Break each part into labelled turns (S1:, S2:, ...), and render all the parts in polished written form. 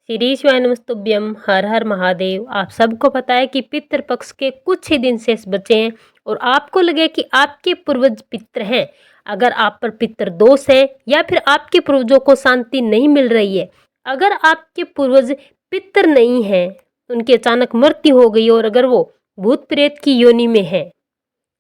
S1: श्री शिवाय नमस्तुभ्यम। हर हर महादेव। आप सबको पता है कि पितृपक्ष के कुछ ही दिन शेष बचे हैं और आपको लगे कि आपके पूर्वज पितृ हैं, अगर आप पर पितृ दोष है या फिर आपके पूर्वजों को शांति नहीं मिल रही है, अगर आपके पूर्वज पितृ नहीं है, उनकी अचानक मृत्यु हो गई और अगर वो भूत प्रेत की योनि में है,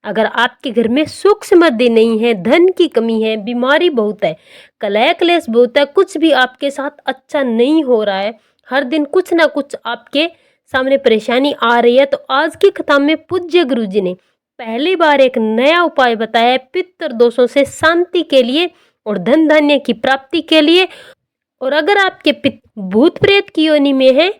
S1: अगर आपके घर में सुख समृद्धि नहीं है, धन की कमी है, बीमारी बहुत है, कलह क्लेश बहुत है, कुछ भी आपके साथ अच्छा नहीं हो रहा है, हर दिन कुछ ना कुछ आपके सामने परेशानी आ रही है, तो आज की कथा में पूज्य गुरु जी ने पहली बार एक नया उपाय बताया है पितृ दोषों से शांति के लिए और धन धान्य की प्राप्ति के लिए। और अगर आपके भूत प्रेत की योनि में है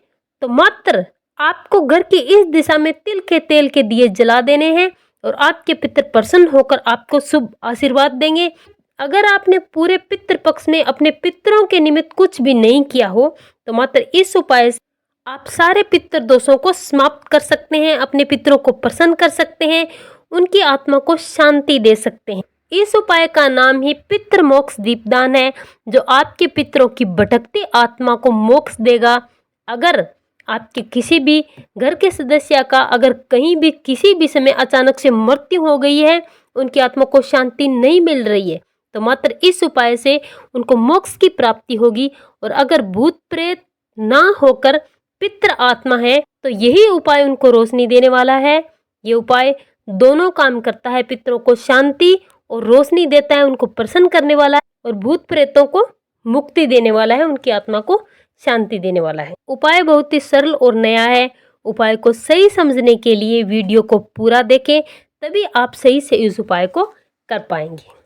S1: तो मात्र आपको घर की इस दिशा में तिल के तेल के दिए जला देने हैं और आपके पितृ प्रसन्न होकर आपको शुभ आशीर्वाद देंगे। अगर आपने पूरे पितृ पक्ष में अपने पितरों के निमित्त कुछ भी नहीं किया हो तो मात्र इस उपाय से आप सारे पितृ दोषों को समाप्त कर सकते हैं, अपने पितरों को प्रसन्न कर सकते हैं, उनकी आत्मा को शांति दे सकते हैं। इस उपाय का नाम ही पितृ मोक्ष दीपदान है, जो आपके पितरों की भटकती आत्मा को मोक्ष देगा। अगर आपके किसी भी घर के सदस्य का अगर कहीं भी किसी भी समय अचानक से मृत्यु हो गई है, उनकी आत्मा को शांति नहीं मिल रही है, तो मात्र इस उपाय से उनको मोक्ष की प्राप्ति होगी। और अगर भूत प्रेत ना होकर पितृ आत्मा है तो यही उपाय उनको रोशनी देने वाला है। ये उपाय दोनों काम करता है, पितरों को शांति और रोशनी देता है, उनको प्रसन्न करने वाला है, और भूत प्रेतों को मुक्ति देने वाला है, उनकी आत्मा को शांति देने वाला है। उपाय बहुत ही सरल और नया है। उपाय को सही समझने के लिए वीडियो को पूरा देखें, तभी आप सही से इस उपाय को कर पाएंगे।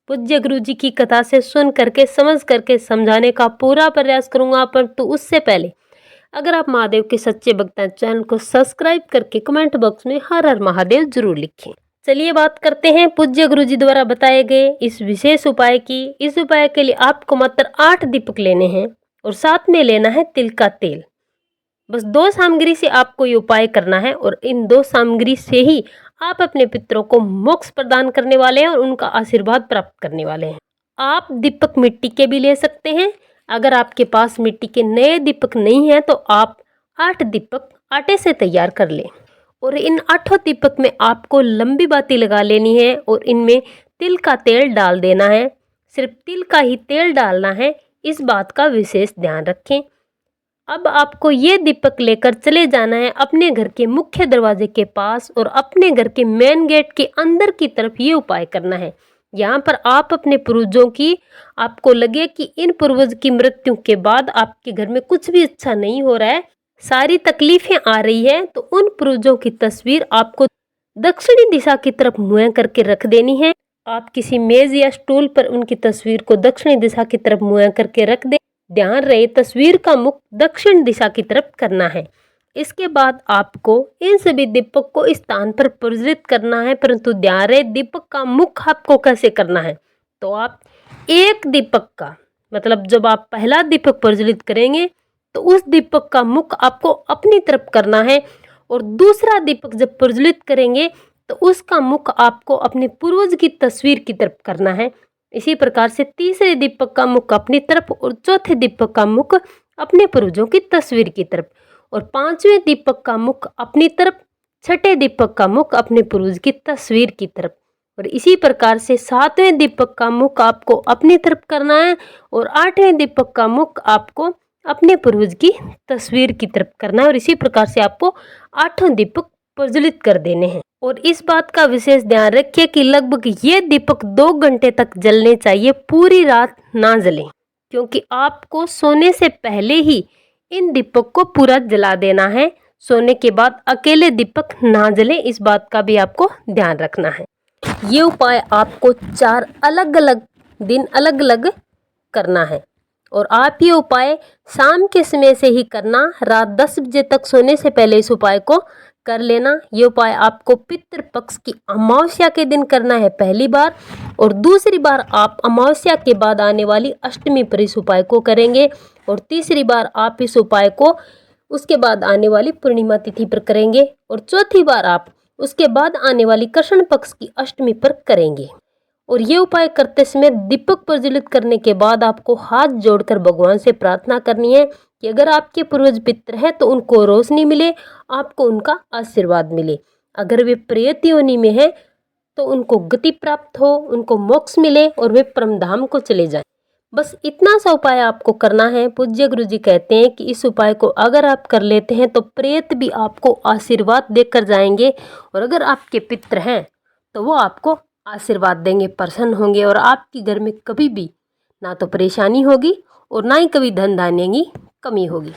S1: पूज्य गुरु जी की कथा से सुन करके समझ करके समझाने का पूरा प्रयास करूंगा, परंतु उससे पहले अगर आप महादेव के सच्चे भक्त हैं, चैनल को सब्सक्राइब करके कमेंट बॉक्स में हर हर महादेव जरूर लिखें। चलिए बात करते हैं पूज्य गुरु जी द्वारा बताए गए इस विशेष उपाय की। इस उपाय के लिए आपको मात्र 8 दीपक लेने हैं और साथ में लेना है तिल का तेल। बस 2 सामग्री से आपको ये उपाय करना है और इन 2 सामग्री से ही आप अपने पितरों को मोक्ष प्रदान करने वाले हैं और उनका आशीर्वाद प्राप्त करने वाले हैं। आप दीपक मिट्टी के भी ले सकते हैं। अगर आपके पास मिट्टी के नए दीपक नहीं है तो आप 8 दीपक आटे से तैयार कर लें और इन 8 दीपक में आपको लंबी बाती लगा लेनी है और इनमें तिल का तेल डाल देना है। सिर्फ तिल का ही तेल डालना है, इस बात का विशेष ध्यान रखें। अब आपको ये दीपक लेकर चले जाना है अपने घर के मुख्य दरवाजे के पास और अपने घर के मेन गेट के अंदर की तरफ ये उपाय करना है। यहाँ पर आप अपने पूर्वजों की, आपको लगे कि इन पूर्वज की मृत्यु के बाद आपके घर में कुछ भी अच्छा नहीं हो रहा है, सारी तकलीफें आ रही है, तो उन पूर्वजों की तस्वीर आपको दक्षिणी दिशा की तरफ मुँह करके रख देनी है। आप किसी मेज या स्टूल पर उनकी तस्वीर को दक्षिणी दिशा की तरफ मुँह करके रख दें। ध्यान रहे तस्वीर का मुख दक्षिण दिशा की तरफ करना है। इसके बाद आपको इन सभी दीपक को इस स्थान पर प्रज्वलित करना है, परंतु ध्यान रहे दीपक का मुख आपको कैसे करना है। तो आप एक दीपक का मतलब जब आप पहला दीपक प्रज्वलित करेंगे तो उस दीपक का मुख आपको अपनी तरफ करना है और दूसरा दीपक जब प्रज्वलित करेंगे तो उसका मुख आपको अपने पूर्वज की तस्वीर की तरफ करना है। इसी प्रकार से तीसरे दीपक का मुख अपनी तरफ और चौथे दीपक का मुख अपने पूर्वजों की तस्वीर की तरफ और 5वें दीपक का मुख अपनी तरफ, 6ठे दीपक का मुख अपने पूर्वज की तस्वीर की तरफ और इसी प्रकार से 7वें दीपक का मुख आपको अपनी तरफ करना है और 8वें दीपक का मुख आपको अपने पूर्वज की तस्वीर की तरफ करना है और इसी प्रकार से आपको 8 दीपक प्रज्वलित कर देने हैं। और इस बात का विशेष ध्यान रखिए कि लगभग ये दीपक 2 घंटे तक जलने चाहिए, पूरी रात ना जलें, क्योंकि आपको सोने से पहले ही इन दीपक को पूरा जला देना है। सोने के बाद अकेले दीपक ना जले, इस बात का भी आपको ध्यान रखना है। ये उपाय आपको 4 अलग अलग दिन अलग अलग करना है और आप ये उपाय शाम के समय से ही करना। रात 10 बजे तक सोने से पहले इस उपाय को कर लेना। ये उपाय आपको पितृ पक्ष की अमावस्या के दिन करना है पहली बार, और दूसरी बार आप अमावस्या के बाद आने वाली अष्टमी पर इस उपाय को करेंगे और तीसरी बार आप इस उपाय को उसके बाद आने वाली पूर्णिमा तिथि पर करेंगे और चौथी बार आप उसके बाद आने वाली कृष्ण पक्ष की अष्टमी पर करेंगे। और ये उपाय करते समय दीपक प्रज्वलित करने के बाद आपको हाथ जोड़कर भगवान से प्रार्थना करनी है कि अगर आपके पूर्वज पितृ हैं तो उनको रोशनी मिले, आपको उनका आशीर्वाद मिले। अगर वे प्रेत योनि में हैं तो उनको गति प्राप्त हो, उनको मोक्ष मिले और वे परमधाम को चले जाएं। बस इतना सा उपाय आपको करना है। पूज्य गुरु जी कहते हैं कि इस उपाय को अगर आप कर लेते हैं तो प्रेत भी आपको आशीर्वाद देकर जाएंगे, और अगर आपके पितृ हैं तो वो आपको आशीर्वाद देंगे, प्रसन्न होंगे, और आपके घर में कभी भी ना तो परेशानी होगी और ना ही कभी धन धान्य की कमी होगी।